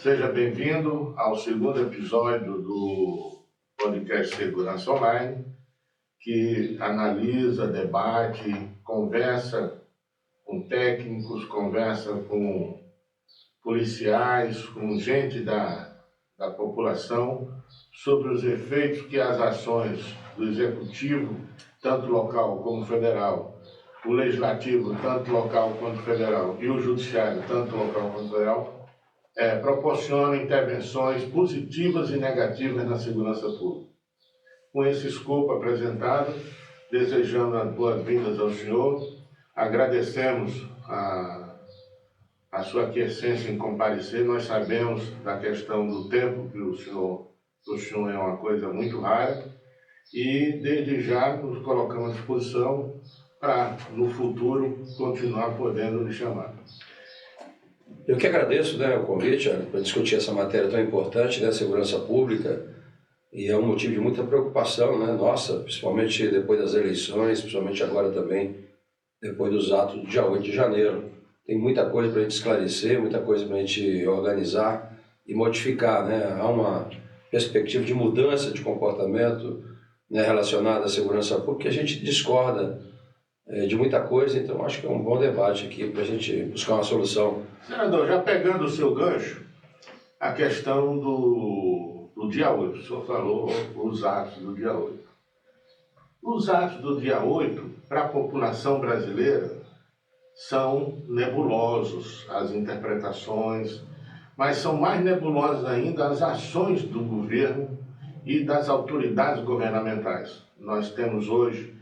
Seja bem-vindo ao segundo episódio do podcast Segurança Online, que analisa, debate, conversa com técnicos, conversa com policiais, com gente da população, sobre os efeitos que as ações do Executivo, tanto local como federal, o Legislativo, tanto local quanto federal, e o Judiciário, tanto local quanto federal, proporcionam intervenções positivas e negativas na segurança pública. Com esse escopo apresentado, desejando as boas-vindas ao senhor, agradecemos a sua aquiescência em comparecer. Nós sabemos da questão do tempo, que o senhor é uma coisa muito rara, e desde já nos colocamos à disposição para, no futuro, continuar podendo lhe chamar. Eu que agradeço, o convite para discutir essa matéria tão importante, segurança pública, e é um motivo de muita preocupação, nossa, principalmente depois das eleições, principalmente agora também, depois dos atos do dia 8 de janeiro. Tem muita coisa para a gente esclarecer, muita coisa para a gente organizar e modificar, Há uma perspectiva de mudança de comportamento relacionada à segurança pública, que a gente discorda de muita coisa, então acho que é um bom debate aqui para a gente buscar uma solução. Senador, já pegando o seu gancho, a questão do dia 8, o senhor falou os atos do dia 8. Os atos do dia 8, para a população brasileira, são nebulosos as interpretações, mas são mais nebulosas ainda as ações do governo e das autoridades governamentais. Nós temos hoje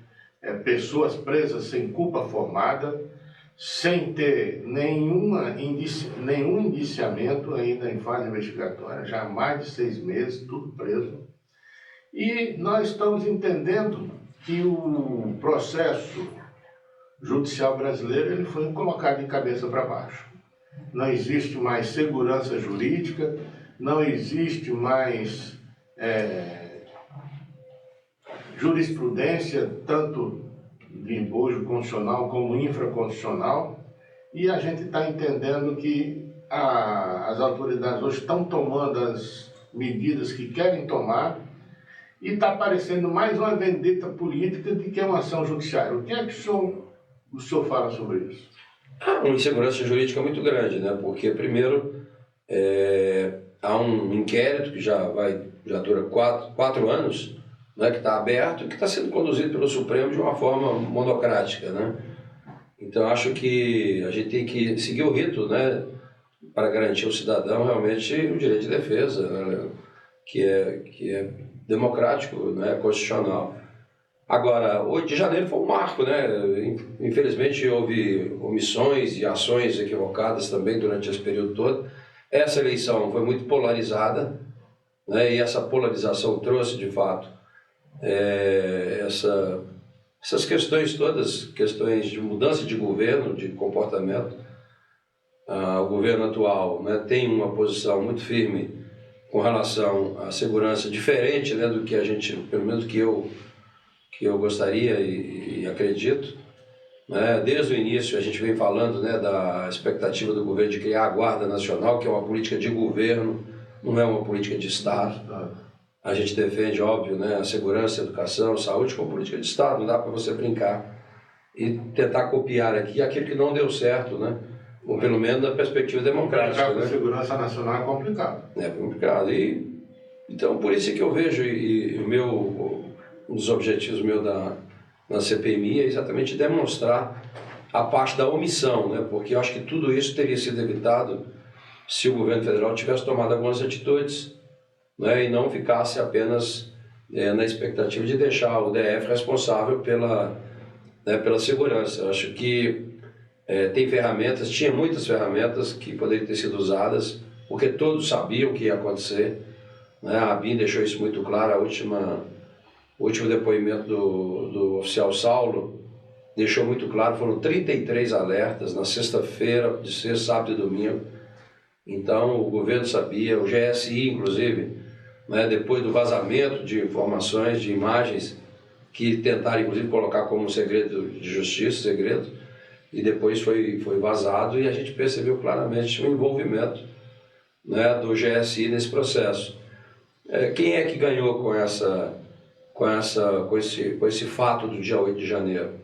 pessoas presas sem culpa formada, sem ter nenhum indiciamento ainda em fase investigatória, já há mais de 6 meses, tudo preso. E nós estamos entendendo que o processo judicial brasileiro ele foi colocado de cabeça para baixo. Não existe mais segurança jurídica, não existe mais jurisprudência, tanto de hoje constitucional como infraconstitucional, e a gente está entendendo que as autoridades hoje estão tomando as medidas que querem tomar e está parecendo mais uma vendetta política do que uma ação judiciária. O que é que o senhor fala sobre isso? Há uma insegurança jurídica muito grande, porque primeiro há um inquérito que já dura 4 anos, que está aberto e que está sendo conduzido pelo Supremo de uma forma monocrática, Então acho que a gente tem que seguir o rito, para garantir ao cidadão realmente o direito de defesa, que é democrático, constitucional. Agora, 8 de janeiro foi um marco, Infelizmente houve omissões e ações equivocadas também durante esse período todo. Essa eleição foi muito polarizada, e essa polarização trouxe, de fato, essas questões todas, questões de mudança de governo, de comportamento. O governo atual tem uma posição muito firme com relação à segurança, diferente do que a gente, pelo menos que eu gostaria e acredito. Desde o início a gente vem falando da expectativa do governo de criar a Guarda Nacional, que é uma política de governo, não é uma política de Estado. A gente defende, óbvio, a segurança, a educação, a saúde como política de Estado, não dá para você brincar e tentar copiar aqui aquilo que não deu certo, ou pelo menos da perspectiva democrática. Brincar com segurança nacional é complicado. É complicado. Então, por isso que eu vejo, um dos objetivos meus na CPMI é exatamente demonstrar a parte da omissão, porque eu acho que tudo isso teria sido evitado se o governo federal tivesse tomado algumas atitudes, e não ficasse apenas na expectativa de deixar o DF responsável pela segurança. Eu acho que tem ferramentas, tinha muitas ferramentas que poderiam ter sido usadas, porque todos sabiam o que ia acontecer. A ABIN deixou isso muito claro, o último depoimento do oficial Saulo deixou muito claro, foram 33 alertas na sexta-feira, de sexta, sábado e domingo. Então o governo sabia, o GSI inclusive, depois do vazamento de informações, de imagens, que tentaram inclusive colocar como segredo de justiça, e depois foi vazado, e a gente percebeu claramente o envolvimento né, do GSI nesse processo. Quem é que ganhou com esse fato do dia 8 de janeiro?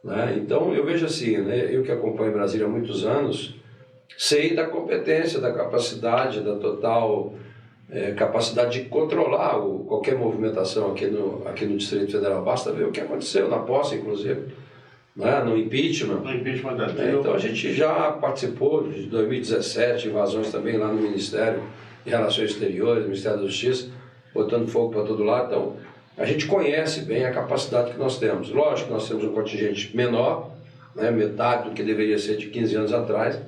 Né? Então, eu vejo assim, né, eu que acompanho Brasília há muitos anos, sei da competência, da capacidade, da total capacidade de controlar qualquer movimentação aqui no Distrito Federal. Basta ver o que aconteceu na posse, inclusive, né, no impeachment. No impeachment da Dilma. Então, a gente já participou de 2017, invasões também lá no Ministério de Relações Exteriores, Ministério da Justiça, botando fogo para todo lado. Então, a gente conhece bem a capacidade que nós temos. Lógico que nós temos um contingente menor, né, metade do que deveria ser de 15 anos atrás,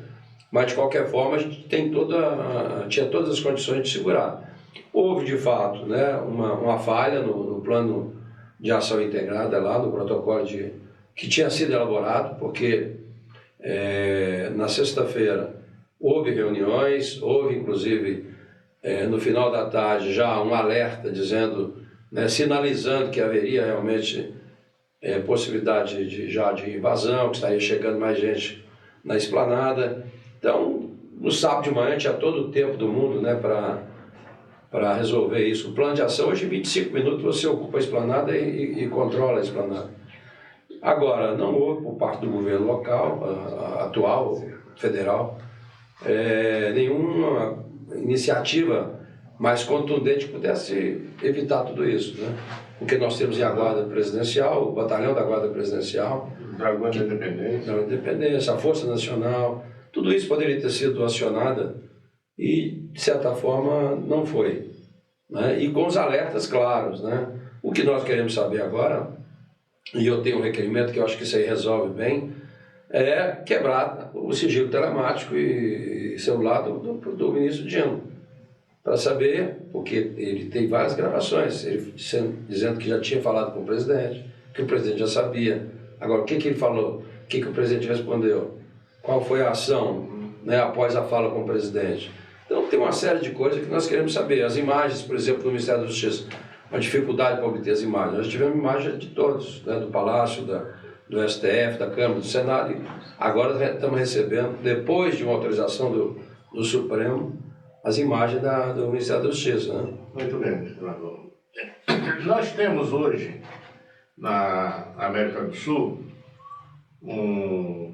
mas de qualquer forma a gente tinha todas as condições de segurar. Houve de fato, né, uma falha no plano de ação integrada lá, no protocolo que tinha sido elaborado, porque na sexta-feira houve reuniões, houve inclusive no final da tarde já um alerta dizendo, né, sinalizando que haveria realmente possibilidade de invasão, que estaria chegando mais gente na esplanada. Então, no sábado de manhã tinha todo o tempo do mundo, né, para resolver isso. O plano de ação, hoje em 25 minutos você ocupa a esplanada e controla a esplanada. Agora, não houve por parte do governo local, atual, federal, nenhuma iniciativa mais contundente que pudesse evitar tudo isso, né? Porque nós temos a Guarda Presidencial, o Batalhão da Guarda Presidencial, Dragão da Independência. Da Independência, a Força Nacional, tudo isso poderia ter sido acionada e, de certa forma, não foi, né? E com os alertas claros, né? O que nós queremos saber agora, e eu tenho um requerimento que eu acho que isso aí resolve bem, é quebrar o sigilo telemático e celular do ministro Dino, para saber, porque ele tem várias gravações, ele dizendo que já tinha falado com o presidente, que o presidente já sabia. Agora, o que ele falou? O que o presidente respondeu? Qual foi a ação, né, após a fala com o presidente? Então, tem uma série de coisas que nós queremos saber. As imagens, por exemplo, do Ministério da Justiça, uma dificuldade para obter as imagens. Nós tivemos imagens de todos, né, do Palácio, do STF, da Câmara, do Senado, e agora estamos recebendo, depois de uma autorização do Supremo, as imagens do Ministério da Justiça. Né? Muito bem, senador. Nós temos hoje, na América do Sul, um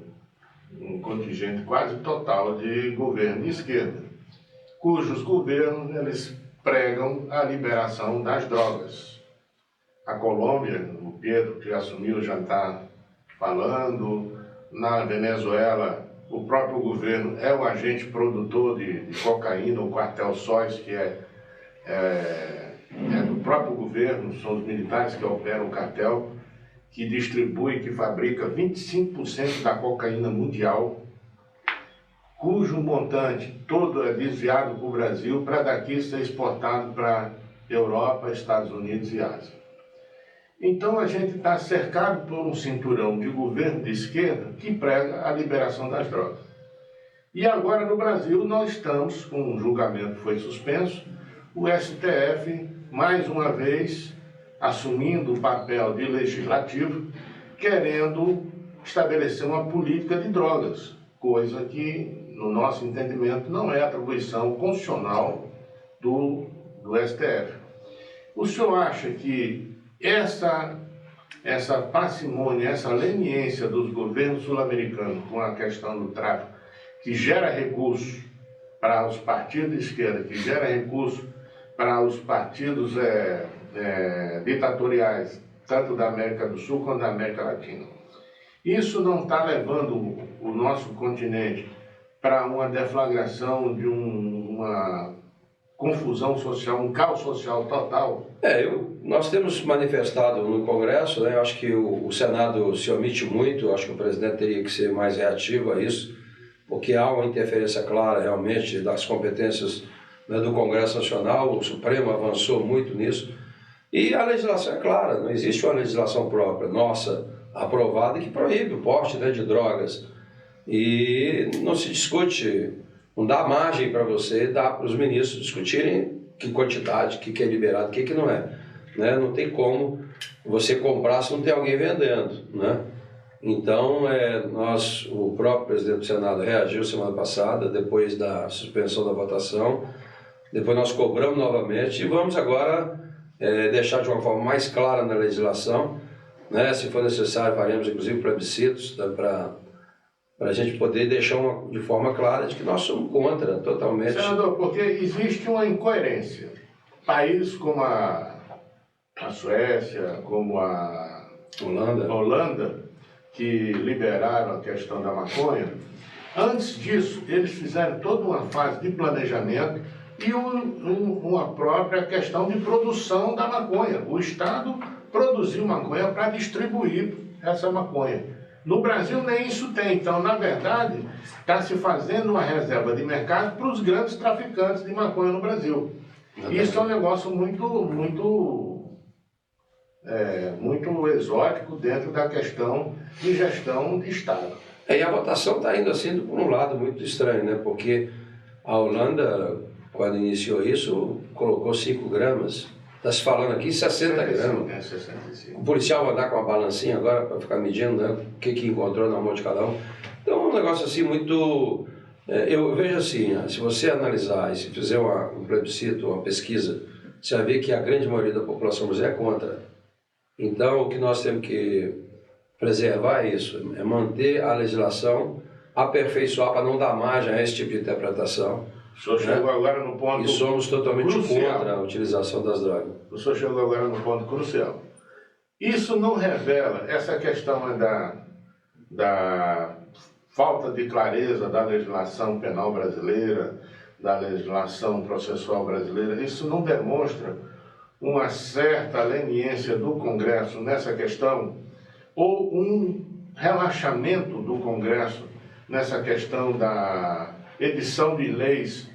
contingente quase total de governo de esquerda, cujos governos eles pregam a liberação das drogas. A Colômbia, o Pedro que assumiu já está falando, na Venezuela o próprio governo é o agente produtor de cocaína, o Cartel Sóis, que é do próprio governo, são os militares que operam o cartel, que distribui, que fabrica 25% da cocaína mundial, cujo montante todo é desviado para o Brasil, para daqui ser exportado para Europa, Estados Unidos e Ásia. Então a gente está cercado por um cinturão de governo de esquerda que prega a liberação das drogas. E agora no Brasil nós estamos com um julgamento que foi suspenso, o STF mais uma vez assumindo o papel de legislativo, querendo estabelecer uma política de drogas, coisa que, no nosso entendimento, não é atribuição constitucional do STF. O senhor acha que essa parcimônia, essa leniência dos governos sul-americanos com a questão do tráfico, que gera recursos para os partidos de esquerda, que gera recursos para os partidos ditatoriais, tanto da América do Sul quanto da América Latina, isso não está levando o nosso continente para uma deflagração de uma confusão social, um caos social total? Nós temos manifestado no Congresso, né, eu acho que o Senado se omite muito, eu acho que o presidente teria que ser mais reativo a isso, porque há uma interferência clara realmente das competências, né, do Congresso Nacional, o Supremo avançou muito nisso, e a legislação é clara, não existe uma legislação própria, nossa, aprovada, que proíbe o porte, né, de drogas, e não se discute, não dá margem para você, dá para os ministros discutirem que quantidade, o que é liberado, o que não é. Né? Não tem como você comprar se não tem alguém vendendo. Né? Então, o próprio presidente do Senado reagiu semana passada, depois da suspensão da votação. Depois nós cobramos novamente e vamos agora deixar de uma forma mais clara na legislação, né? Se for necessário, faremos inclusive plebiscitos, né, para a gente poder deixar de forma clara de que nós somos contra totalmente. Senador, porque existe uma incoerência. Países como a Suécia, como a Holanda, que liberaram a questão da maconha, antes disso, eles fizeram toda uma fase de planejamento e uma própria questão de produção da maconha. O Estado produziu maconha para distribuir essa maconha. No Brasil nem isso tem. Então, na verdade, está se fazendo uma reserva de mercado para os grandes traficantes de maconha no Brasil. Isso é um negócio muito exótico dentro da questão de gestão de Estado. E a votação está indo assim por um lado muito estranho, né? Porque a Holanda, quando iniciou isso, colocou 5 gramas. Está se falando aqui 60 gramas. 65. O policial vai andar com uma balancinha agora para ficar medindo, né, o que encontrou na mão de cada um. Então é um negócio assim muito... eu vejo assim, se você analisar e se fizer um plebiscito, uma pesquisa, você vai ver que a grande maioria da população brasileira é contra. Então o que nós temos que preservar é isso, é manter a legislação, aperfeiçoar para não dar margem a esse tipo de interpretação. O senhor chegou agora no ponto crucial. E somos totalmente crucial. Contra a utilização das drogas. O senhor chegou agora no ponto crucial. Isso não revela essa questão da falta de clareza da legislação penal brasileira, da legislação processual brasileira. Isso não demonstra uma certa leniência do Congresso nessa questão ou um relaxamento do Congresso nessa questão da edição de leis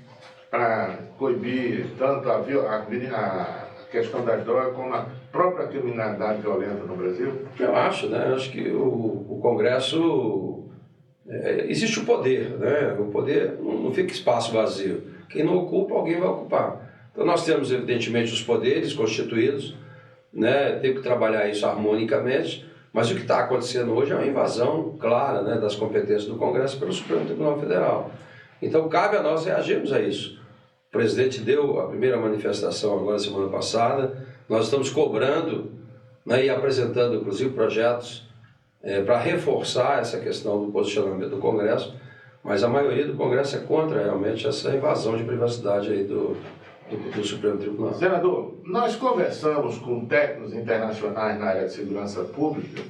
para coibir tanto a questão das drogas como a própria criminalidade violenta no Brasil? Eu acho, né? Eu acho que o Congresso... existe o poder, né? O poder não fica espaço vazio. Quem não ocupa, alguém vai ocupar. Então nós temos, evidentemente, os poderes constituídos, né? Tem que trabalhar isso harmonicamente, mas o que está acontecendo hoje é uma invasão clara, né, das competências do Congresso pelo Supremo Tribunal Federal. Então cabe a nós reagirmos a isso. O presidente deu a primeira manifestação agora semana passada, nós estamos cobrando, né, e apresentando inclusive projetos para reforçar essa questão do posicionamento do Congresso, mas a maioria do Congresso é contra realmente essa invasão de privacidade aí do Supremo Tribunal. Senador, nós conversamos com técnicos internacionais na área de segurança pública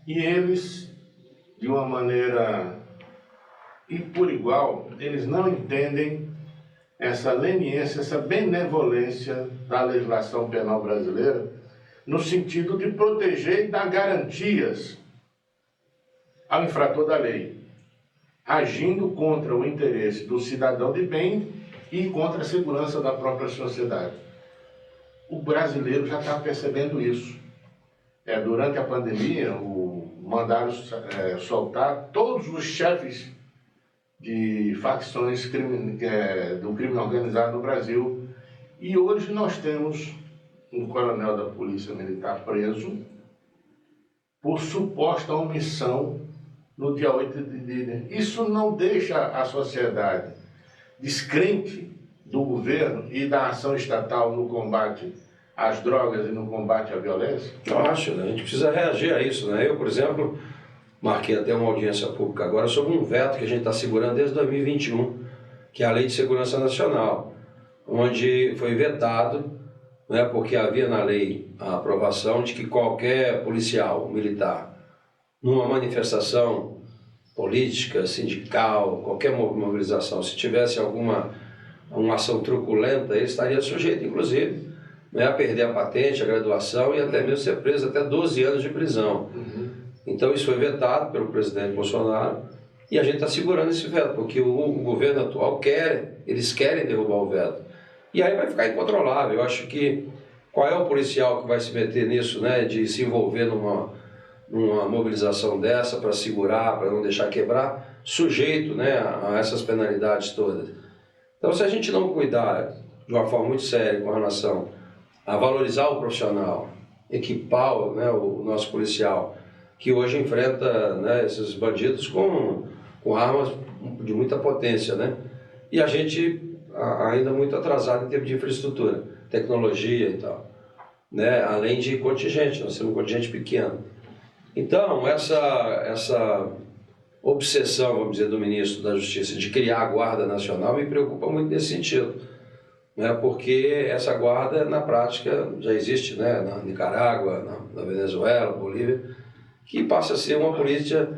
e eles, de uma maneira e por igual, eles não entendem essa leniência, essa benevolência da legislação penal brasileira no sentido de proteger e dar garantias ao infrator da lei, agindo contra o interesse do cidadão de bem e contra a segurança da própria sociedade. O brasileiro já está percebendo isso. Durante a pandemia, mandaram soltar todos os chefes de facções do crime organizado no Brasil. E hoje nós temos um coronel da Polícia Militar preso por suposta omissão no dia 8 de... Isso não deixa a sociedade descrente do governo e da ação estatal no combate às drogas e no combate à violência? Eu acho, né? A gente precisa reagir a isso, né? Eu, por exemplo, marquei até uma audiência pública agora sobre um veto que a gente está segurando desde 2021, que é a Lei de Segurança Nacional, onde foi vetado, né, porque havia na lei a aprovação de que qualquer policial militar, numa manifestação política, sindical, qualquer mobilização, se tivesse uma ação truculenta, ele estaria sujeito, inclusive, né, a perder a patente, a graduação e até mesmo ser preso até 12 anos de prisão. Então isso foi vetado pelo presidente Bolsonaro e a gente está segurando esse veto, porque o governo atual eles querem derrubar o veto. E aí vai ficar incontrolável. Eu acho que qual é o policial que vai se meter nisso, né, de se envolver numa mobilização dessa para segurar, para não deixar quebrar, sujeito, né, a essas penalidades todas. Então, se a gente não cuidar de uma forma muito séria com relação a valorizar o profissional, equipar, né, o nosso policial que hoje enfrenta, né, esses bandidos com armas de muita potência, né? E a gente ainda muito atrasado em termos de infraestrutura, tecnologia e tal, né? Além de contingente, nós temos um contingente pequeno. Então, essa obsessão, vamos dizer, do ministro da Justiça de criar a Guarda Nacional me preocupa muito nesse sentido, né? Porque essa guarda, na prática, já existe, né? Na Nicarágua, na Venezuela, Bolívia, que passa a ser uma polícia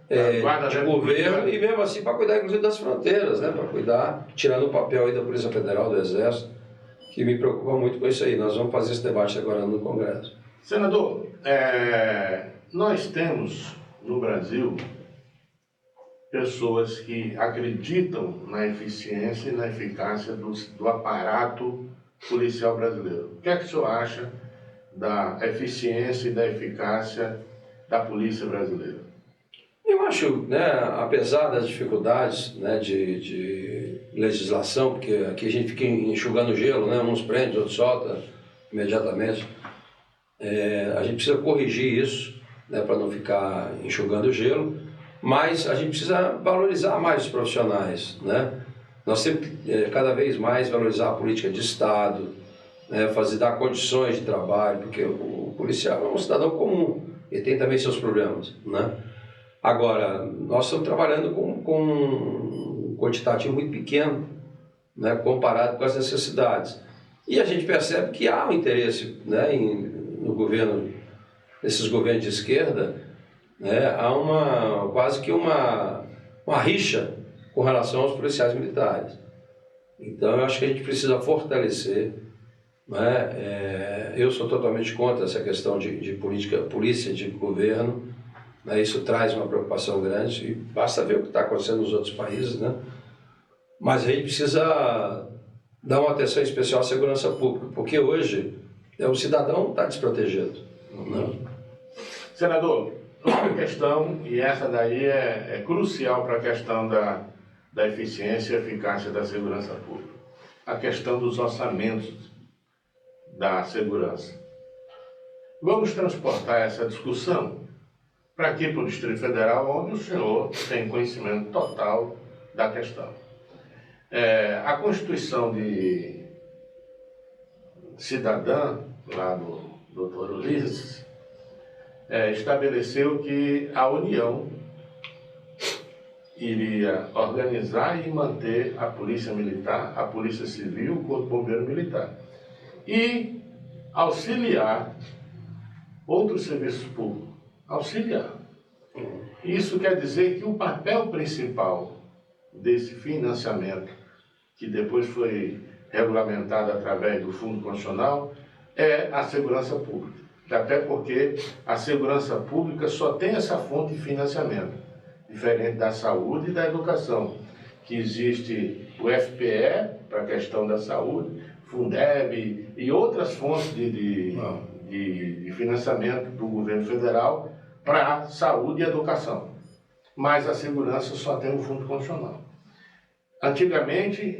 de governo e mesmo assim para cuidar, inclusive, das fronteiras, né? Para cuidar, tirando o papel aí da Polícia Federal, do Exército, que me preocupa muito com isso aí. Nós vamos fazer esse debate agora no Congresso. Senador, nós temos no Brasil pessoas que acreditam na eficiência e na eficácia do aparato policial brasileiro. O que é que o senhor acha da eficiência e da eficácia da polícia brasileira? Eu acho, né, apesar das dificuldades, né, de legislação, porque aqui a gente fica enxugando gelo, né, uns prende, outros solta imediatamente, a gente precisa corrigir isso, né, para não ficar enxugando gelo, mas a gente precisa valorizar mais os profissionais, né? Nós temos que cada vez mais valorizar a política de Estado, né, dar condições de trabalho, porque o policial é um cidadão comum, ele tem também seus problemas, né? Agora, nós estamos trabalhando com um quantitativo muito pequeno, né, comparado com as necessidades. E a gente percebe que há um interesse, né, no governo, nesses governos de esquerda, né, há quase que uma rixa com relação aos policiais militares. Então, eu acho que a gente precisa fortalecer, né? Eu sou totalmente contra essa questão de polícia de governo, né? Isso traz uma preocupação grande, e basta ver o que está acontecendo nos outros países, né? Mas a gente precisa dar uma atenção especial à segurança pública, porque hoje o cidadão está desprotegido. Né? Senador, outra questão, e essa daí é crucial para a questão da eficiência e eficácia da segurança pública, a questão dos orçamentos da segurança. Vamos transportar essa discussão para aqui, para o Distrito Federal, onde o senhor tem conhecimento total da questão. A Constituição de Cidadã, lá do Dr. Ulisses, estabeleceu que a União iria organizar e manter a Polícia Militar, a Polícia Civil, o Corpo de Bombeiro Militar, e auxiliar outros serviços públicos. Auxiliar. Isso quer dizer que o papel principal desse financiamento, que depois foi regulamentado através do Fundo Constitucional, é a segurança pública. Até porque a segurança pública só tem essa fonte de financiamento, diferente da saúde e da educação, que existe o FPE, para a questão da saúde, Fundeb e outras fontes de financiamento do governo federal para a saúde e educação. Mas a segurança só tem o Fundo Constitucional. Antigamente,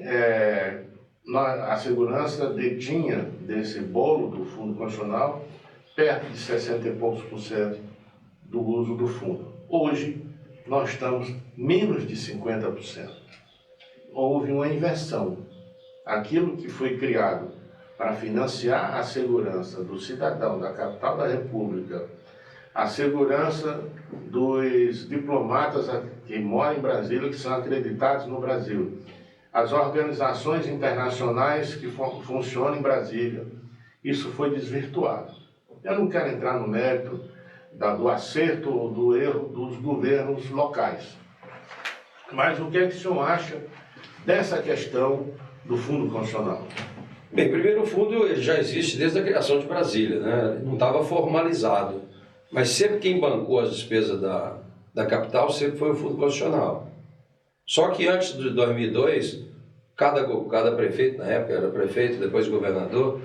a segurança detinha desse bolo do Fundo Constitucional perto de 60 e poucos % do uso do fundo. Hoje, nós estamos menos de 50%. Houve uma inversão. Aquilo que foi criado para financiar a segurança do cidadão da capital da República, a segurança dos diplomatas que moram em Brasília, que são acreditados no Brasil, as organizações internacionais que funcionam em Brasília, isso foi desvirtuado. Eu não quero entrar no mérito do acerto ou do erro dos governos locais. Mas o que é que o senhor acha dessa questão do Fundo Constitucional? Bem, primeiro, o fundo ele já existe desde a criação de Brasília, né? Não estava formalizado. Mas sempre quem bancou as despesas da capital sempre foi o Fundo Constitucional. Só que antes de 2002, cada prefeito, na época era prefeito, depois governador,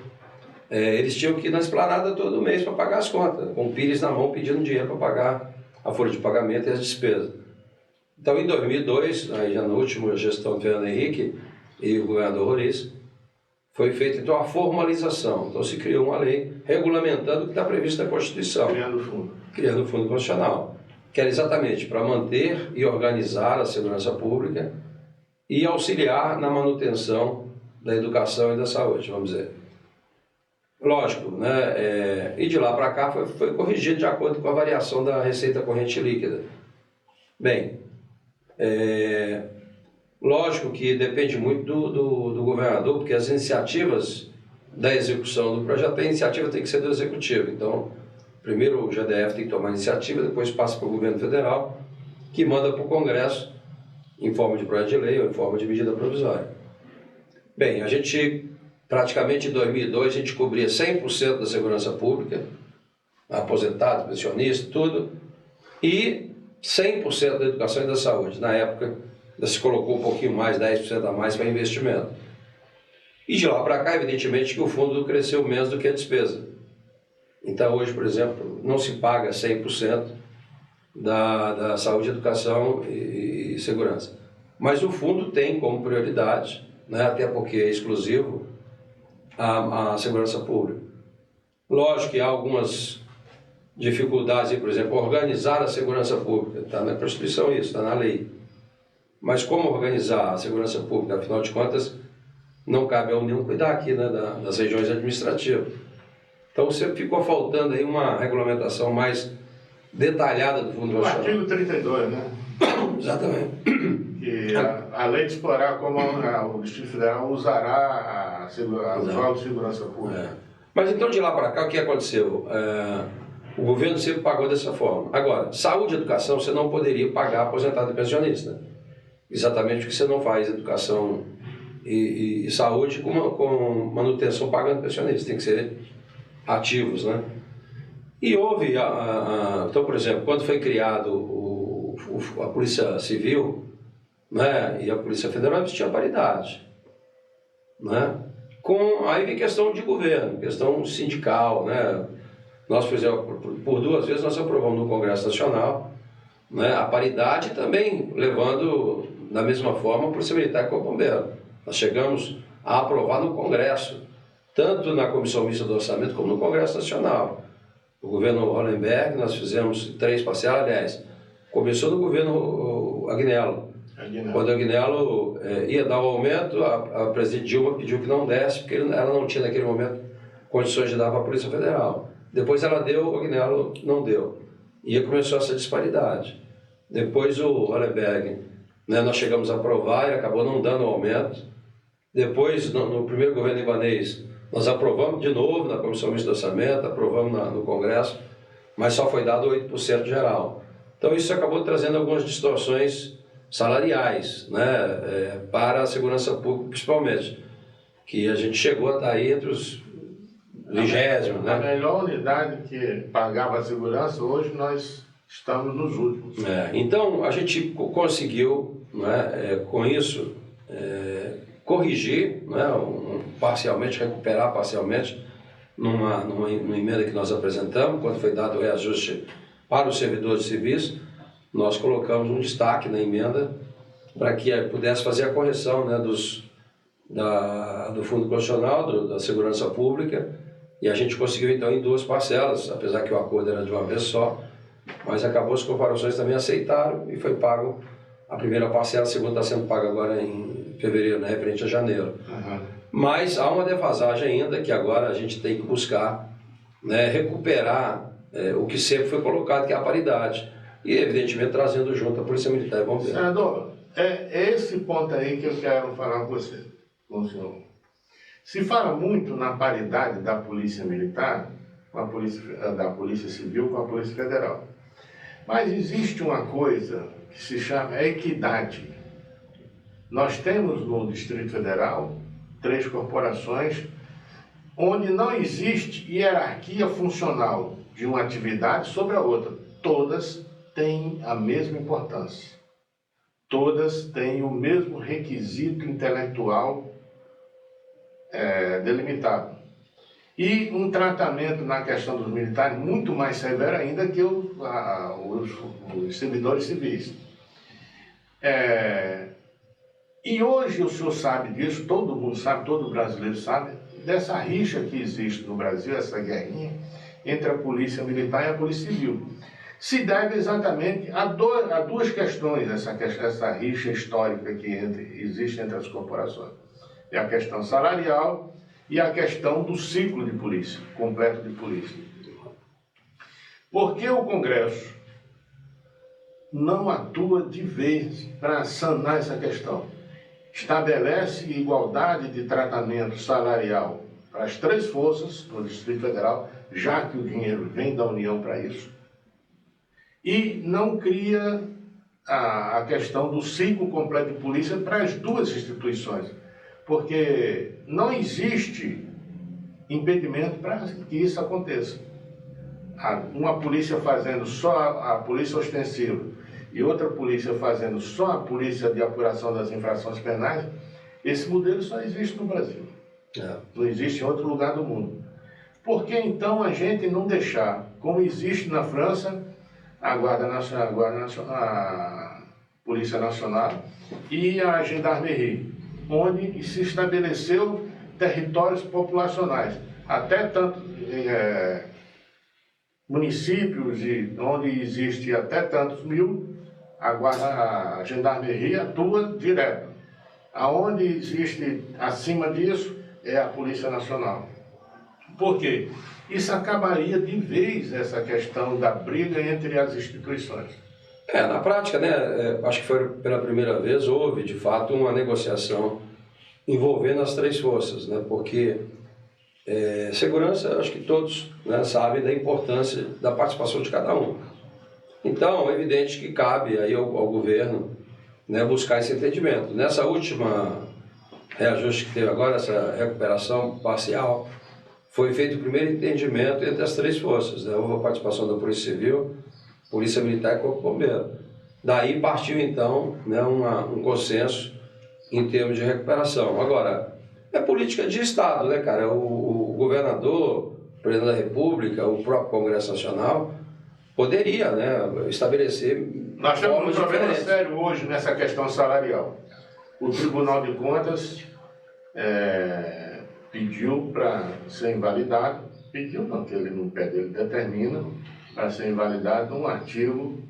eles tinham que ir na esplanada todo mês para pagar as contas, com o pires na mão pedindo dinheiro para pagar a folha de pagamento e as despesas. Então, em 2002, aí já na última gestão do Fernando Henrique e o governador Roriz, foi feita então a formalização. Então se criou uma lei regulamentando o que está previsto na Constituição. Criando o fundo. Criando o Fundo Constitucional, que era exatamente para manter e organizar a segurança pública e auxiliar na manutenção da educação e da saúde, vamos dizer. Lógico, né? E de lá para cá foi corrigido de acordo com a variação da receita corrente líquida. Bem, lógico que depende muito do governador, porque as iniciativas da execução do projeto, a iniciativa tem que ser do executivo. Então, primeiro o GDF tem que tomar a iniciativa, depois passa para o governo federal, que manda para o Congresso em forma de projeto de lei ou em forma de medida provisória. Bem, a gente, praticamente em 2002, a gente cobria 100% da segurança pública, aposentados, pensionistas, tudo, e 100% da educação e da saúde. Na época, se colocou um pouquinho mais, 10% a mais para investimento. E de lá para cá, evidentemente, que o fundo cresceu menos do que a despesa. Então, hoje, por exemplo, não se paga 100% da saúde, educação e segurança. Mas o fundo tem como prioridade, né, até porque é exclusivo, a segurança pública. Lógico que há algumas dificuldades, por exemplo, organizar a segurança pública. Está na Constituição isso, está na lei. Mas como organizar a segurança pública? Afinal de contas, não cabe à União cuidar aqui, né, das regiões administrativas. Então, sempre ficou faltando aí uma regulamentação mais detalhada do Fundo Constitucional. O artigo 32, né? Exatamente. Que além de explorar como o Distrito Federal usará os órgãos de segurança pública. Mas então, de lá para cá, o que aconteceu? O governo sempre pagou dessa forma. Agora, saúde e educação, você não poderia pagar aposentado e pensionista. Exatamente porque você não faz educação e saúde com manutenção pagando pensionista. Tem que ser ativos, né? E houve, então, por exemplo, quando foi criado a Polícia Civil, né, e a Polícia Federal, existia paridade, né? Aí vem questão de governo, questão sindical, né? Nós, por exemplo, por 2 vezes nós aprovamos no Congresso Nacional, né, a paridade também levando da mesma forma a Polícia Militar com o Bombeiro. Nós chegamos a aprovar no Congresso, tanto na Comissão Mista do Orçamento como no Congresso Nacional. O governo Hollenberg, nós fizemos 3 parcelas, aliás, começou no governo Agnello. Quando o Agnello ia dar o aumento, a presidente Dilma pediu que não desse, porque ela não tinha naquele momento condições de dar para a Polícia Federal. Depois ela deu, o Agnello não deu. E começou essa disparidade. Depois o Hollenberg, né, nós chegamos a aprovar e acabou não dando o aumento. Depois, no primeiro governo libanês, nós aprovamos de novo na Comissão Mista do Orçamento, aprovamos no Congresso, mas só foi dado 8% geral. Então isso acabou trazendo algumas distorções salariais, né, para a segurança pública principalmente, que a gente chegou a estar aí entre os 20º, né? A melhor unidade que pagava a segurança, hoje nós estamos nos últimos. Então a gente conseguiu, né, com isso, corrigir, né, parcialmente, recuperar parcialmente, numa emenda que nós apresentamos, quando foi dado o reajuste para os servidores civis, nós colocamos um destaque na emenda para que pudesse fazer a correção, né, do Fundo Constitucional, da Segurança Pública, e a gente conseguiu então em 2 parcelas, apesar que o acordo era de uma vez só, mas acabou as corporações também aceitaram e foi pago a primeira parcela, a segunda está sendo paga agora em fevereiro, né, referente a janeiro. Uhum. Mas há uma defasagem ainda que agora a gente tem que buscar, né, recuperar o que sempre foi colocado, que é a paridade. E, evidentemente, trazendo junto a Polícia Militar e Bombeiro. Senador, é esse ponto aí que eu quero falar com você, com o senhor. Se fala muito na paridade da Polícia Militar, da Polícia Civil com a Polícia Federal. Mas existe uma coisa que se chama equidade. Nós temos no Distrito Federal 3 corporações onde não existe hierarquia funcional de uma atividade sobre a outra. Todas têm a mesma importância. Todas têm o mesmo requisito intelectual delimitado. E um tratamento na questão dos militares muito mais severo ainda que os servidores civis. E hoje o senhor sabe disso, todo mundo sabe, todo brasileiro sabe, dessa rixa que existe no Brasil, essa guerrinha entre a polícia militar e a polícia civil. Se deve exatamente a duas questões, essa rixa histórica que existe entre as corporações. É a questão salarial e a questão do ciclo de polícia, completo de polícia. Por que o Congresso não atua de vez para sanar essa questão? Estabelece igualdade de tratamento salarial para as três forças no Distrito Federal, já que o dinheiro vem da União para isso, e não cria a questão do ciclo completo de polícia para as duas instituições, porque não existe impedimento para que isso aconteça. Uma polícia fazendo só a polícia ostensiva e outra polícia fazendo só a polícia de apuração das infrações penais, esse modelo só existe no Brasil. Não existe em outro lugar do mundo. Por que então a gente não deixar, como existe na França, a Polícia Nacional e a Gendarmerie, onde se estabeleceu territórios populacionais, até tanto municípios onde existe até tantos mil, a Gendarmerie atua direto. Aonde existe acima disso é a Polícia Nacional. Por quê? Isso acabaria de vez essa questão da briga entre as instituições. Na prática, né, acho que foi pela primeira vez, houve de fato uma negociação envolvendo as três forças, né, porque segurança, acho que todos, né, sabem da importância da participação de cada um. Então, é evidente que cabe aí ao governo, né, buscar esse entendimento. Nessa última reajuste que teve agora, essa recuperação parcial, foi feito o primeiro entendimento entre as três forças, né? Houve a participação da Polícia Civil, Polícia Militar e Corpo Bombeiro. Daí partiu então, né, um consenso em termos de recuperação. Agora, é política de Estado, né, cara? O governador, o presidente da República, o próprio Congresso Nacional poderia, né, estabelecer. Nós temos um problema sério hoje nessa questão salarial. O Tribunal de Contas pediu para ser invalidado, pediu não, que ele no pé dele determina, para ser invalidado um artigo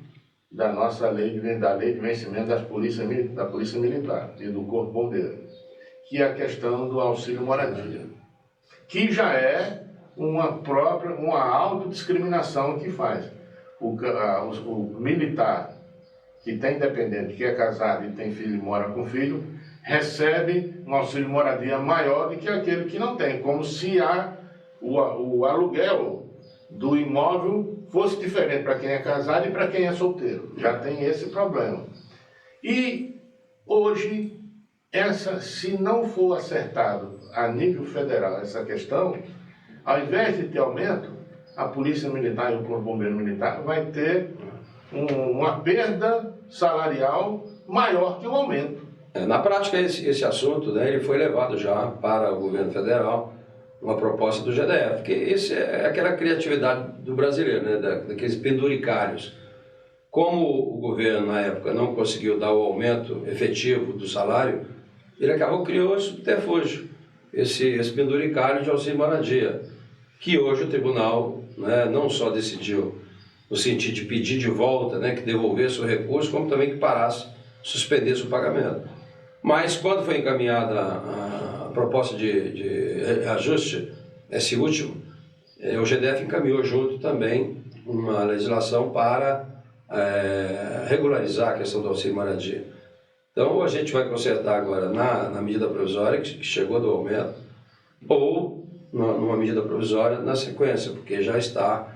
da nossa lei, da lei de vencimento da Polícia Militar e do Corpo Bombeiro, que é a questão do auxílio moradia, que já é uma autodiscriminação que faz. O militar que tem dependente, que é casado e tem filho e mora com filho, recebe um auxílio moradia maior do que aquele que não tem, como se o aluguel do imóvel fosse diferente para quem é casado e para quem é solteiro. Já tem esse problema. E hoje, se não for acertado a nível federal essa questão, ao invés de ter aumento, a Polícia Militar e o Corpo Bombeiro Militar vai ter uma perda salarial maior que o aumento. Na prática, esse assunto, né, ele foi levado já para o governo federal, uma proposta do GDF, porque isso é aquela criatividade do brasileiro, né, daqueles penduricários. Como o governo, na época, não conseguiu dar o aumento efetivo do salário, ele criou esse subterfúgio, esse penduricário de auxílio moradia, que hoje o tribunal, né, não só decidiu no sentido de pedir de volta, né, que devolvesse o recurso, como também que parasse, suspendesse o pagamento. Mas quando foi encaminhada a proposta de ajuste, esse último, o GDF encaminhou junto também uma legislação para regularizar a questão do auxílio moradia. Então, ou a gente vai consertar agora na medida provisória, que chegou do aumento, ou numa medida provisória na sequência, porque já está,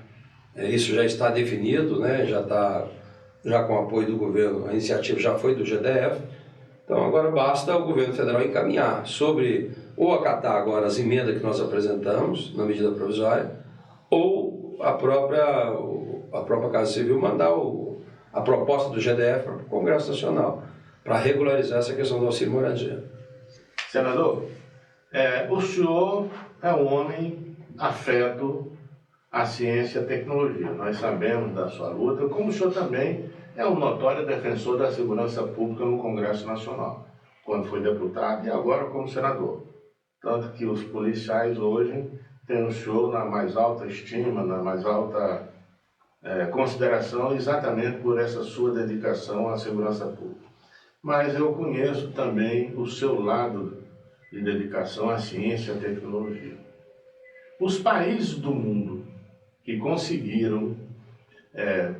isso já está definido, né, já com o apoio do governo, a iniciativa já foi do GDF, então agora basta o governo federal encaminhar ou acatar agora as emendas que nós apresentamos na medida provisória, ou a própria Casa Civil mandar a proposta do GDF para o Congresso Nacional, para regularizar essa questão do auxílio moradia. Senador, o senhor é um homem afeto à ciência e à tecnologia. Nós sabemos da sua luta, como o senhor também é um notório defensor da segurança pública no Congresso Nacional. quando foi deputado, e agora como senador. Tanto que os policiais hoje têm o senhor na mais alta estima, na mais alta consideração, exatamente por essa sua dedicação à segurança pública. Mas eu conheço também o seu lado de dedicação à ciência e à tecnologia. Os países do mundo que conseguiram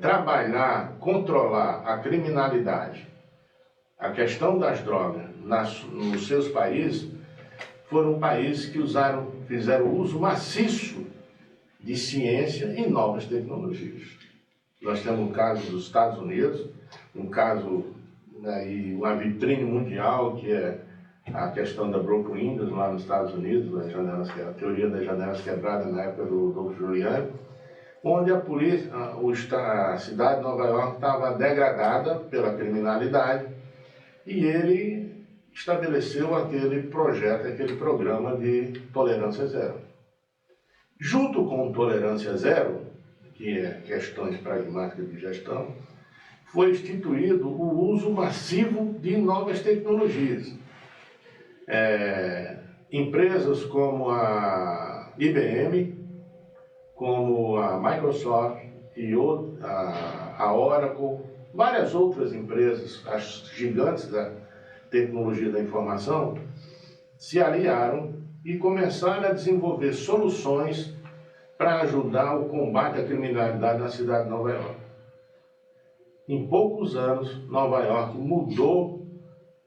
trabalhar, controlar a criminalidade, a questão das drogas nos seus países, foram países que fizeram uso maciço de ciência e novas tecnologias. Nós temos um caso dos Estados Unidos, um caso e uma vitrine mundial, que é a questão da Broken Windows lá nos Estados Unidos, a teoria das janelas quebradas na época do Adolfo Giuliani, onde a cidade de Nova York estava degradada pela criminalidade e ele estabeleceu aquele projeto, aquele programa de tolerância zero. Junto com tolerância zero, que é questões pragmáticas de gestão, foi instituído o uso massivo de novas tecnologias. Empresas como a IBM, como a Microsoft e a Oracle, várias outras empresas, as gigantes da tecnologia da informação, se aliaram e começaram a desenvolver soluções para ajudar o combate à criminalidade na cidade de Nova York. Em poucos anos, Nova York mudou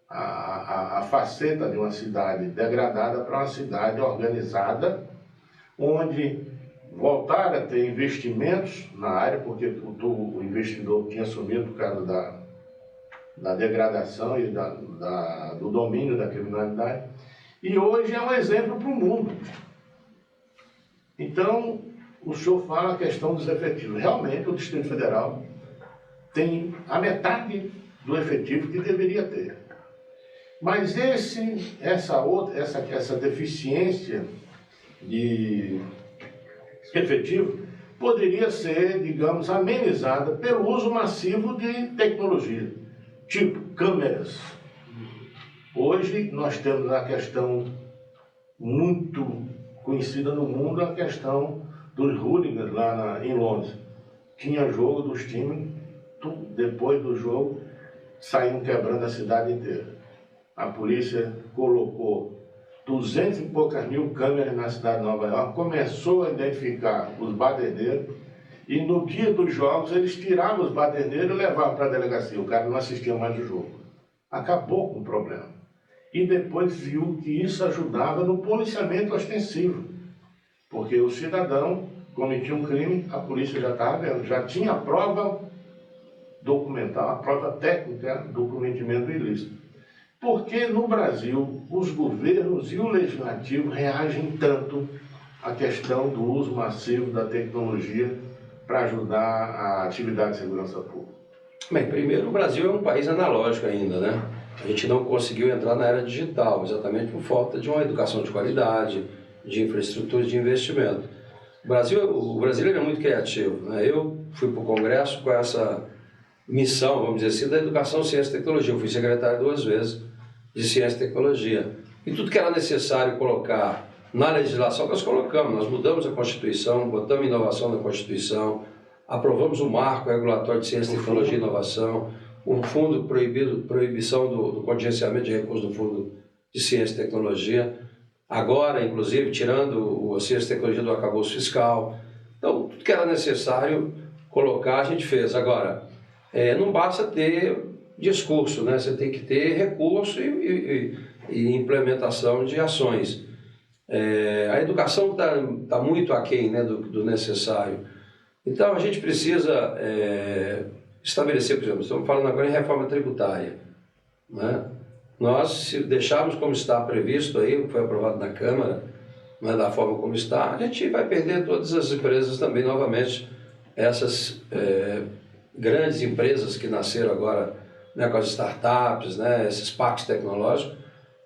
a faceta de uma cidade degradada para uma cidade organizada, onde voltaram a ter investimentos na área, porque o investidor tinha sumido por causa da degradação e do domínio da criminalidade. E hoje é um exemplo para o mundo. Então, o senhor fala a questão dos efetivos. Realmente, o Distrito Federal tem a metade do efetivo que deveria ter. Mas essa deficiência de efetivo poderia ser, digamos, amenizada pelo uso massivo de tecnologia, tipo câmeras. Hoje nós temos a questão muito conhecida no mundo, a questão dos hooligans lá em Londres. Tinha jogo dos times, depois do jogo saíam quebrando a cidade inteira. A polícia colocou 200 e poucas mil câmeras na cidade de Nova York, começou a identificar os baderneiros e no dia dos jogos eles tiravam os baderneiros e levavam para a delegacia. O cara não assistia mais o jogo. Acabou com o problema. E depois viu que isso ajudava no policiamento ostensivo, porque o cidadão cometia um crime, a polícia já estava vendo, já tinha a prova documental, a prova técnica do cometimento ilícito. Por que no Brasil os governos e o legislativo reagem tanto à questão do uso massivo da tecnologia para ajudar a atividade de segurança pública? Bem, primeiro, o Brasil é um país analógico ainda, né? A gente não conseguiu entrar na era digital, exatamente por falta de uma educação de qualidade, de infraestrutura e de investimento. O brasileiro é muito criativo, né? Eu fui para o Congresso com essa missão, vamos dizer assim, da educação, ciência e tecnologia. Eu fui secretário 2 vezes de ciência e tecnologia. E tudo que era necessário colocar na legislação, nós colocamos. Nós mudamos a Constituição, botamos inovação na Constituição, aprovamos o marco regulatório de ciência, tecnologia e inovação, o fundo proibição do contingenciamento de recursos do fundo de ciência e tecnologia, agora, inclusive, tirando a ciência e tecnologia do arcabouço fiscal. Então, tudo que era necessário colocar, a gente fez. Agora, não basta ter discurso, né? Você tem que ter recurso e implementação de ações. A educação está muito aquém, né, do necessário. Então, a gente precisa estabelecer, por exemplo, estamos falando agora em reforma tributária, né? Nós, se deixarmos como está previsto aí, foi aprovado na Câmara, né, da forma como está, a gente vai perder todas as empresas também, novamente, essas grandes empresas que nasceram agora, né, com as startups, né, esses parques tecnológicos,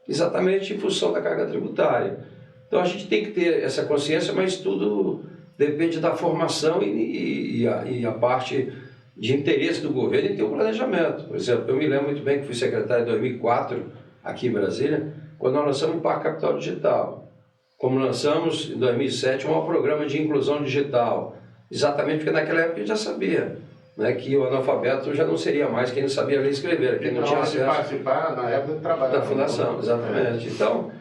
exatamente em função da carga tributária. Então a gente tem que ter essa consciência, mas tudo depende da formação e a parte de interesse do governo em ter um planejamento. Por exemplo, eu me lembro muito bem que fui secretário em 2004 aqui em Brasília, quando nós lançamos o Parque Capital Digital. Como lançamos em 2007 um programa de inclusão digital, exatamente porque naquela época a gente já sabia, né, que o analfabeto já não seria mais quem não sabia ler e escrever, quem não tinha acesso. Participar na época de trabalho da fundação, exatamente. Então,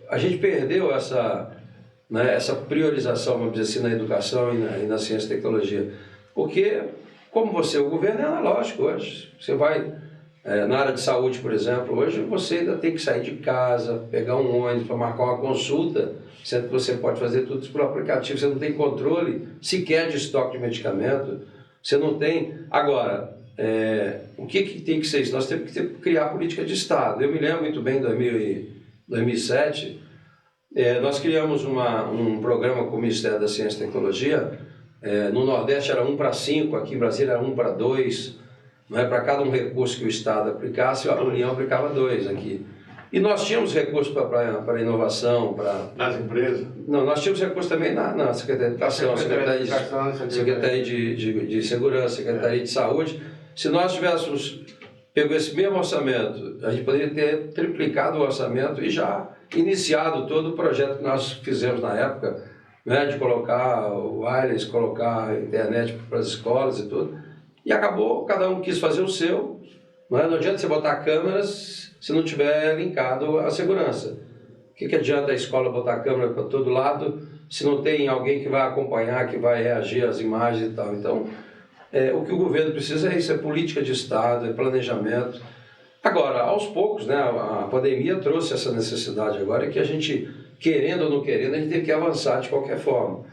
a gente perdeu essa, né, essa priorização, vamos dizer assim, na educação e na ciência e tecnologia, porque como o governo é analógico hoje, você vai na área de saúde, por exemplo, hoje você ainda tem que sair de casa, pegar um ônibus para marcar uma consulta, sendo que você pode fazer tudo isso pelo aplicativo, você não tem controle sequer de estoque de medicamento, você não tem. Agora, o que tem que ser isso? Nós temos que criar política de Estado. Eu me lembro muito bem, em 2007, nós criamos um programa com o Ministério da Ciência e Tecnologia. No Nordeste era 1:5, aqui em Brasília era 1:2. Para cada um recurso que o Estado aplicasse, a União aplicava 2 aqui. E nós tínhamos recursos para inovação, para... Nas empresas? Não, nós tínhamos recursos também na Secretaria de Educação, Secretaria de Segurança, Secretaria de Saúde. Se nós tivéssemos pego esse mesmo orçamento, a gente poderia ter triplicado o orçamento e já iniciado todo o projeto que nós fizemos na época, né, de colocar o wireless, colocar a internet para as escolas e tudo. E acabou, cada um quis fazer o seu. Não adianta você botar câmeras se não tiver linkado a segurança. O que adianta a escola botar câmera para todo lado se não tem alguém que vai acompanhar, que vai reagir às imagens e tal? Então, o que o governo precisa é isso, é política de Estado, é planejamento. Agora, aos poucos, né, a pandemia trouxe essa necessidade agora que a gente, querendo ou não querendo, a gente tem que avançar de qualquer forma.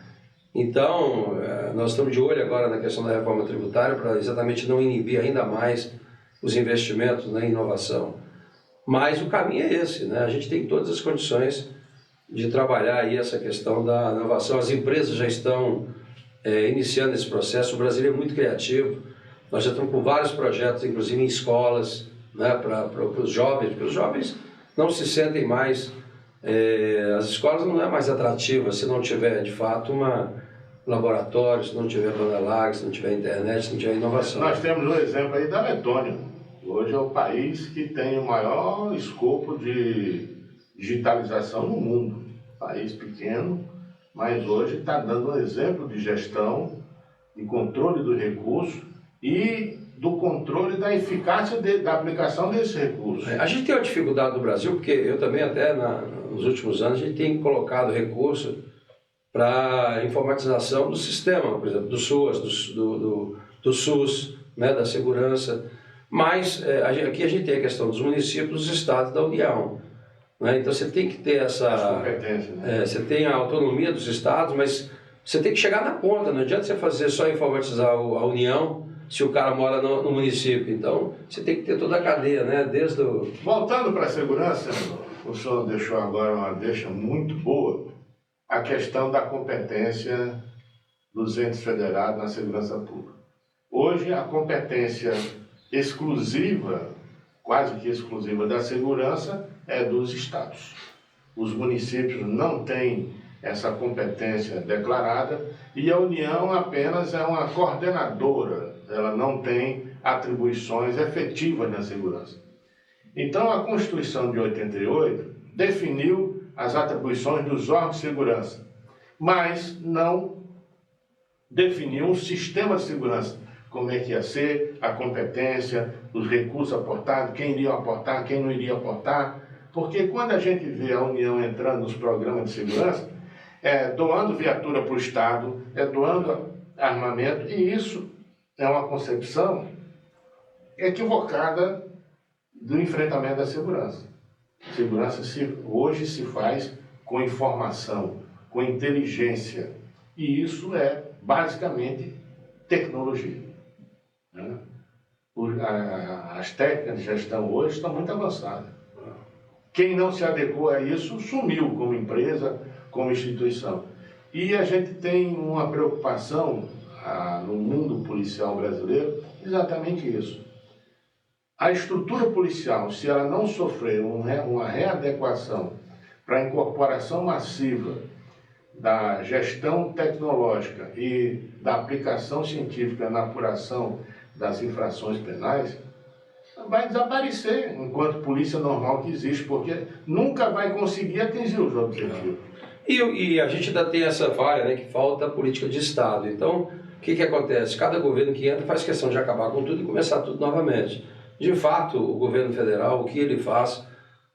Então, nós estamos de olho agora na questão da reforma tributária para exatamente não inibir ainda mais os investimentos na inovação. Mas o caminho é esse, né? A gente tem todas as condições de trabalhar aí essa questão da inovação. As empresas já estão iniciando esse processo. O Brasil é muito criativo. Nós já estamos com vários projetos, inclusive em escolas, né, para os jovens, porque os jovens não se sentem mais... as escolas não é mais atrativa se não tiver, de fato, laboratório, se não tiver banda larga, se não tiver internet, se não tiver inovação. Nós temos um exemplo aí da Letônia. Hoje é o país que tem o maior escopo de digitalização no mundo. País pequeno, mas hoje está dando um exemplo de gestão, de controle do recurso e do controle da eficácia da aplicação desse recurso. A gente tem uma dificuldade no Brasil, porque eu também até nos últimos anos a gente tem colocado recurso para informatização do sistema, por exemplo, do SUAS, do SUS, né, da segurança. Mas aqui a gente tem a questão dos municípios, dos estados e da União. Né? Então você tem que ter essa competência, né? Você tem a autonomia dos estados, mas você tem que chegar na ponta. Não adianta você fazer só informatizar a União se o cara mora no município. Então você tem que ter toda a cadeia, né? Desde o... Voltando para a segurança, o senhor deixou agora uma deixa muito boa, a questão da competência dos entes federados na segurança pública. Hoje a competência exclusiva, quase que exclusiva da segurança, é dos estados. Os municípios não têm essa competência declarada e a União apenas é uma coordenadora, ela não tem atribuições efetivas na segurança. Então a Constituição de 88 definiu as atribuições dos órgãos de segurança, mas não definiu um sistema de segurança, como é que ia ser, a competência, os recursos aportados, quem iria aportar, quem não iria aportar, porque quando a gente vê a União entrando nos programas de segurança, doando viatura para o Estado, doando armamento, e isso é uma concepção equivocada do enfrentamento da segurança. Segurança hoje se faz com informação, com inteligência, e isso é basicamente tecnologia. Né? As técnicas de gestão hoje estão muito avançadas. Quem não se adequou a isso sumiu como empresa, como instituição. E a gente tem uma preocupação no mundo policial brasileiro, exatamente isso. A estrutura policial, se ela não sofrer uma readequação para a incorporação massiva da gestão tecnológica e da aplicação científica na apuração das infrações penais, vai desaparecer enquanto polícia normal que existe, porque nunca vai conseguir atingir os objetivos. E a gente ainda tem essa falha, né, que falta política de Estado. Então, o que acontece? Cada governo que entra faz questão de acabar com tudo e começar tudo novamente. De fato, o governo federal, o que ele faz,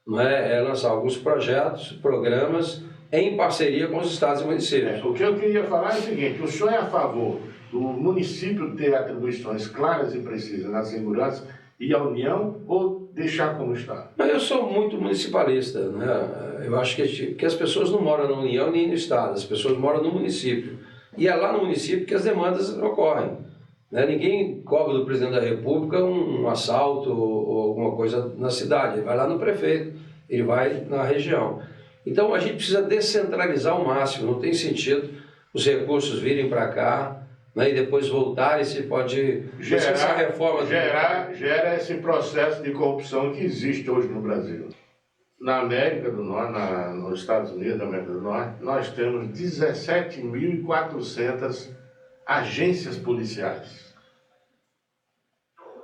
não é lançar alguns projetos, programas, em parceria com os estados e municípios. O que eu queria falar é o seguinte: o senhor é a favor do município ter atribuições claras e precisas na segurança e a União, ou deixar como está? Eu sou muito municipalista, né? Eu acho que as pessoas não moram na União nem no Estado, as pessoas moram no município. E é lá no município que as demandas ocorrem. Né? Ninguém cobra do presidente da República um assalto ou alguma coisa na cidade, ele vai lá no prefeito, ele vai na região. Então a gente precisa descentralizar ao máximo, não tem sentido os recursos virem para cá, né, e depois voltarem, se pode essa reforma gera esse processo de corrupção que existe hoje no Brasil. Na América do Norte, nos Estados Unidos da América do Norte, nós temos 17.400 agências policiais.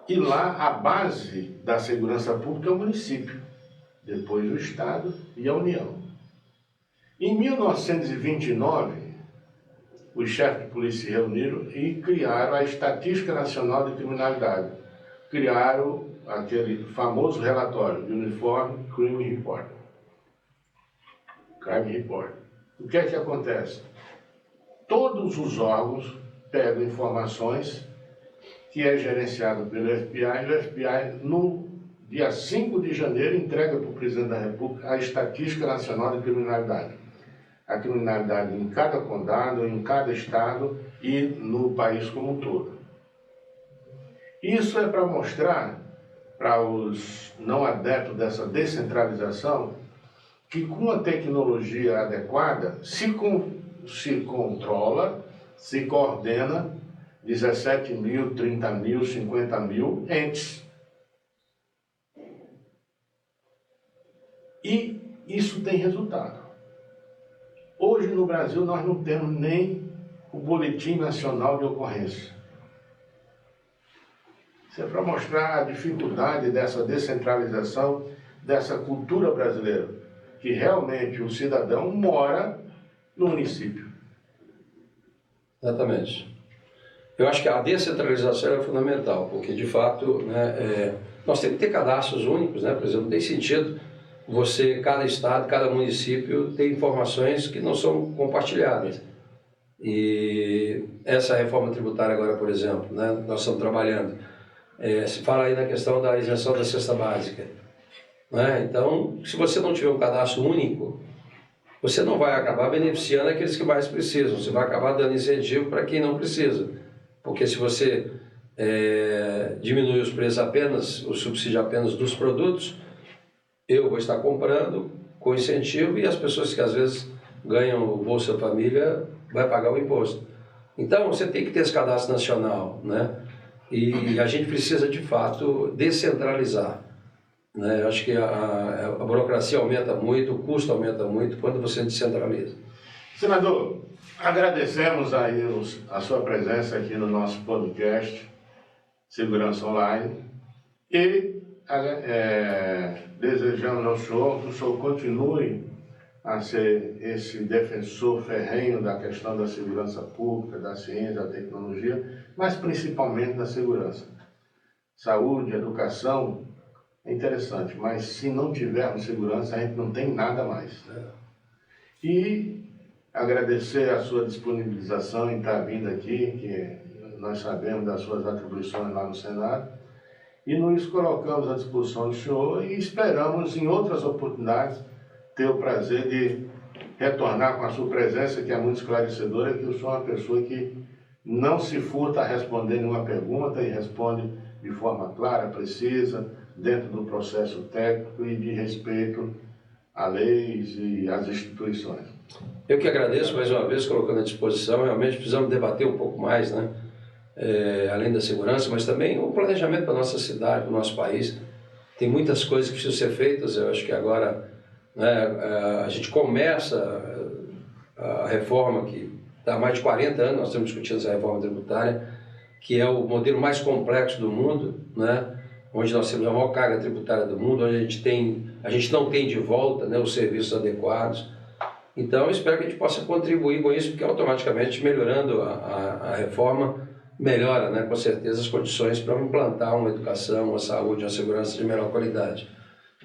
E lá a base da segurança pública é o município, depois o Estado e a União. Em 1929, os chefes de polícia se reuniram e criaram a Estatística Nacional de Criminalidade. Criaram aquele famoso relatório, Uniform Crime Report. Crime Report. O que é que acontece? Todos os órgãos pegam informações que é gerenciado pelo FBI, e o FBI, no dia 5 de janeiro, entrega para o presidente da República a Estatística Nacional de Criminalidade. A criminalidade em cada condado, em cada estado e no país como um todo. Isso é para mostrar para os não adeptos dessa descentralização que com a tecnologia adequada se controla, se coordena 17 mil, 30 mil, 50 mil entes. E isso tem resultado. Hoje no Brasil nós não temos nem o Boletim Nacional de Ocorrência. Isso é para mostrar a dificuldade dessa descentralização, dessa cultura brasileira, que realmente o cidadão mora no município. Exatamente. Eu acho que a descentralização é fundamental, porque de fato, né, nós temos que ter cadastros únicos, né? Por exemplo, não tem sentido cada estado, cada município tem informações que não são compartilhadas. E essa reforma tributária agora, por exemplo, né, nós estamos trabalhando, se fala aí na questão da isenção da cesta básica. Né? Então, se você não tiver um cadastro único, você não vai acabar beneficiando aqueles que mais precisam, você vai acabar dando incentivo para quem não precisa. Porque se você diminui os preços apenas, o subsídio apenas dos produtos, eu vou estar comprando com incentivo e as pessoas que às vezes ganham o Bolsa Família vai pagar o imposto. Então você tem que ter esse cadastro nacional, né? E a gente precisa de fato descentralizar, né? Eu acho que a burocracia aumenta muito, o custo aumenta muito quando você descentraliza. Senador, agradecemos aí a sua presença aqui no nosso podcast Segurança Online e desejamos ao senhor que o senhor continue a ser esse defensor ferrenho da questão da segurança pública, da ciência, da tecnologia, mas principalmente da segurança. Saúde, educação, é interessante, mas se não tivermos segurança, a gente não tem nada mais. E agradecer a sua disponibilização em estar vindo aqui, que nós sabemos das suas atribuições lá no Senado, e nos colocamos à disposição do senhor e esperamos em outras oportunidades ter o prazer de retornar com a sua presença, que é muito esclarecedora, que eu sou uma pessoa que não se furta a responder nenhuma pergunta e responde de forma clara, precisa, dentro do processo técnico e de respeito a leis e às instituições. Eu que agradeço mais uma vez, colocando à disposição. Realmente precisamos debater um pouco mais, né? Além da segurança, mas também o planejamento para a nossa cidade, para o nosso país. Tem muitas coisas que precisam ser feitas. Eu acho que agora, né, a gente começa a reforma que há mais de 40 anos nós estamos discutindo essa reforma tributária, que é o modelo mais complexo do mundo, né? onde nós temos a maior carga tributária do mundo, onde a gente não tem de volta, né, os serviços adequados. Então, eu espero que a gente possa contribuir com isso, porque automaticamente, melhorando a reforma, melhora, né, com certeza, as condições para implantar uma educação, uma saúde, uma segurança de melhor qualidade.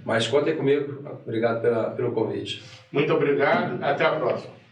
Mas contem comigo. Obrigado pelo convite. Muito obrigado. Até a próxima.